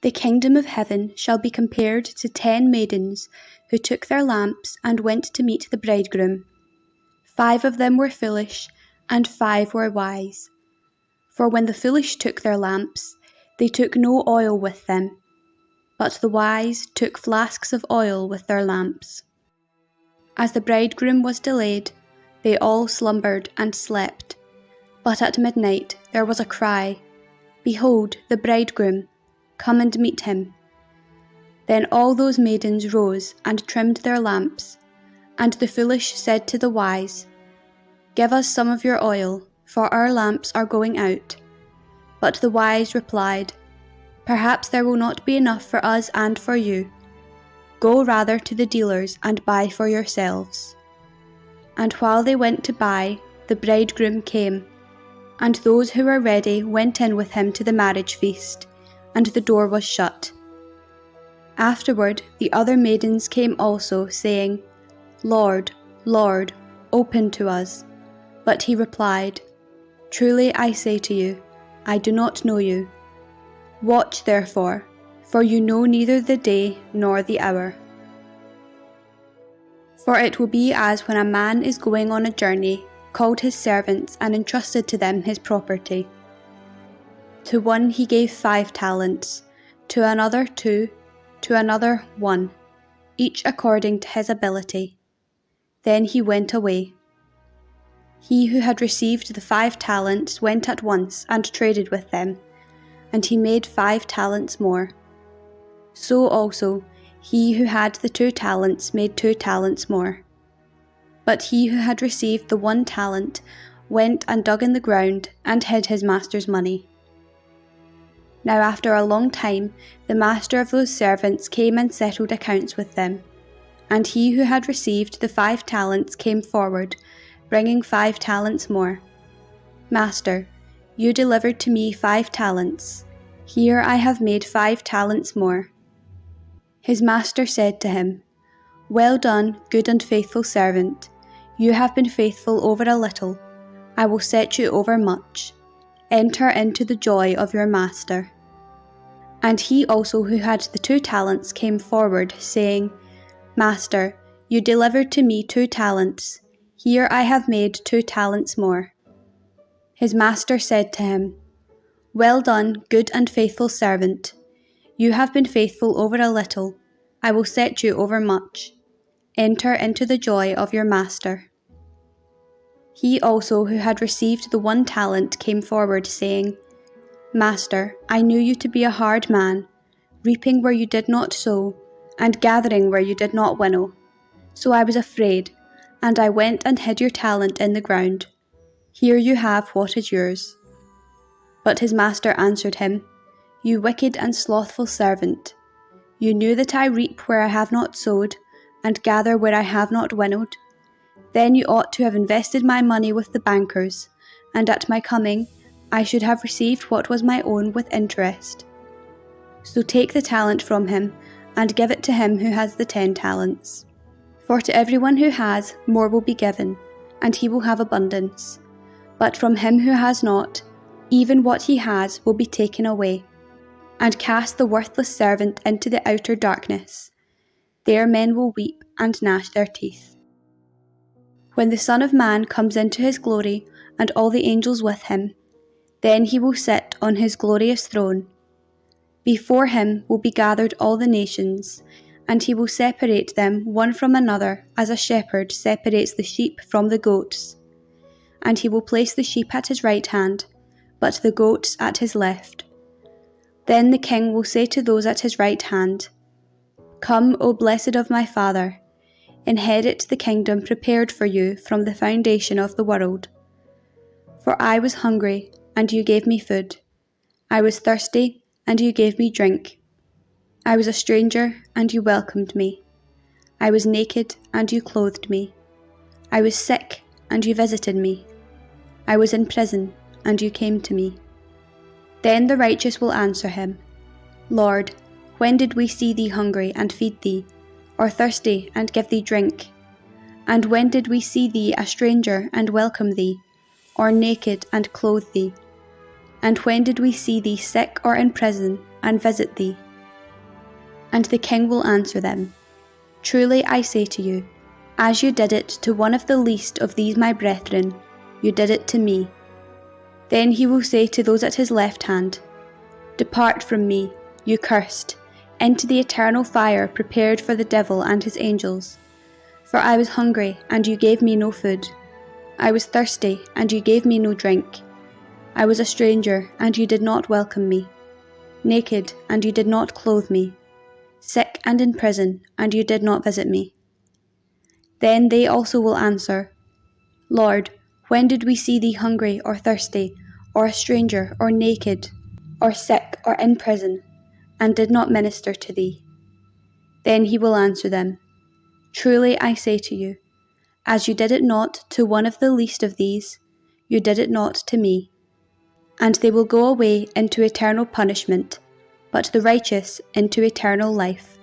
The kingdom of heaven shall be compared to 10 maidens who took their lamps and went to meet the bridegroom. 5 of them were foolish, and 5 were wise. For when the foolish took their lamps, they took no oil with them, but the wise took flasks of oil with their lamps. As the bridegroom was delayed, they all slumbered and slept. But at midnight there was a cry, "Behold, the bridegroom! Come and meet him." Then all those maidens rose and trimmed their lamps. And the foolish said to the wise, "Give us some of your oil, for our lamps are going out." But the wise replied, "Perhaps there will not be enough for us and for you. Go rather to the dealers and buy for yourselves." And while they went to buy, the bridegroom came, and those who were ready went in with him to the marriage feast, and the door was shut. Afterward the other maidens came also, saying, "Lord, Lord, open to us." But he replied, "Truly I say to you, I do not know you. Watch therefore, for you know neither the day nor the hour. For it will be as when a man is going on a journey, called his servants and entrusted to them his property. To one he gave 5 talents, to another 2, to another 1, each according to his ability. Then he went away. He who had received the 5 talents went at once and traded with them, and he made 5 talents more. So also he who had the 2 talents made 2 talents more. But he who had received the 1 talent went and dug in the ground and hid his master's money. Now after a long time the master of those servants came and settled accounts with them. And he who had received the 5 talents came forward, bringing 5 talents more. "Master, you delivered to me 5 talents. Here I have made 5 talents more." His master said to him, "Well done, good and faithful servant. You have been faithful over a little. I will set you over much. Enter into the joy of your master." And he also who had the 2 talents came forward, saying, "Master, you delivered to me 2 talents. Here I have made 2 talents more." His master said to him, "Well done, good and faithful servant. You have been faithful over a little. I will set you over much. Enter into the joy of your master." He also who had received the 1 talent came forward, saying, "Master, I knew you to be a hard man, reaping where you did not sow, and gathering where you did not winnow. So I was afraid, and I went and hid your talent in the ground. Here you have what is yours." But his master answered him, "You wicked and slothful servant. You knew that I reap where I have not sowed, and gather where I have not winnowed. Then you ought to have invested my money with the bankers, and at my coming I should have received what was my own with interest. So take the talent from him, and give it to him who has the 10 talents. For to everyone who has, more will be given, and he will have abundance. But from him who has not, even what he has will be taken away. And cast the worthless servant into the outer darkness. There men will weep and gnash their teeth. When the Son of Man comes into his glory, and all the angels with him, then he will sit on his glorious throne. Before him will be gathered all the nations, and he will separate them one from another, as a shepherd separates the sheep from the goats. And he will place the sheep at his right hand, but the goats at his left. Then the king will say to those at his right hand, "Come, O blessed of my Father, inherit the kingdom prepared for you from the foundation of the world. For I was hungry, and you gave me food. I was thirsty, and you gave me drink. I was a stranger, and you welcomed me. I was naked, and you clothed me. I was sick, and you visited me. I was in prison, and you came to me." Then the righteous will answer him, "Lord, when did we see thee hungry and feed thee, or thirsty and give thee drink? And when did we see thee a stranger and welcome thee, or naked and clothe thee? And when did we see thee sick or in prison and visit thee?" And the king will answer them, Truly I say to you, as you did it to one of the least of these my brethren, you did it to me. Then he will say to those at his left hand, Depart from me, you cursed, into the eternal fire prepared for the devil and his angels. For I was hungry, and you gave me no food. I was thirsty, and you gave me no drink. I was a stranger, and you did not welcome me. Naked, and you did not clothe me. Sick and in prison, and you did not visit me. Then they also will answer, Lord, when did we see thee hungry or thirsty, or a stranger, or naked, or sick, or in prison, and did not minister to thee? Then he will answer them, Truly I say to you, as you did it not to one of the least of these, you did it not to me. And they will go away into eternal punishment, but the righteous into eternal life.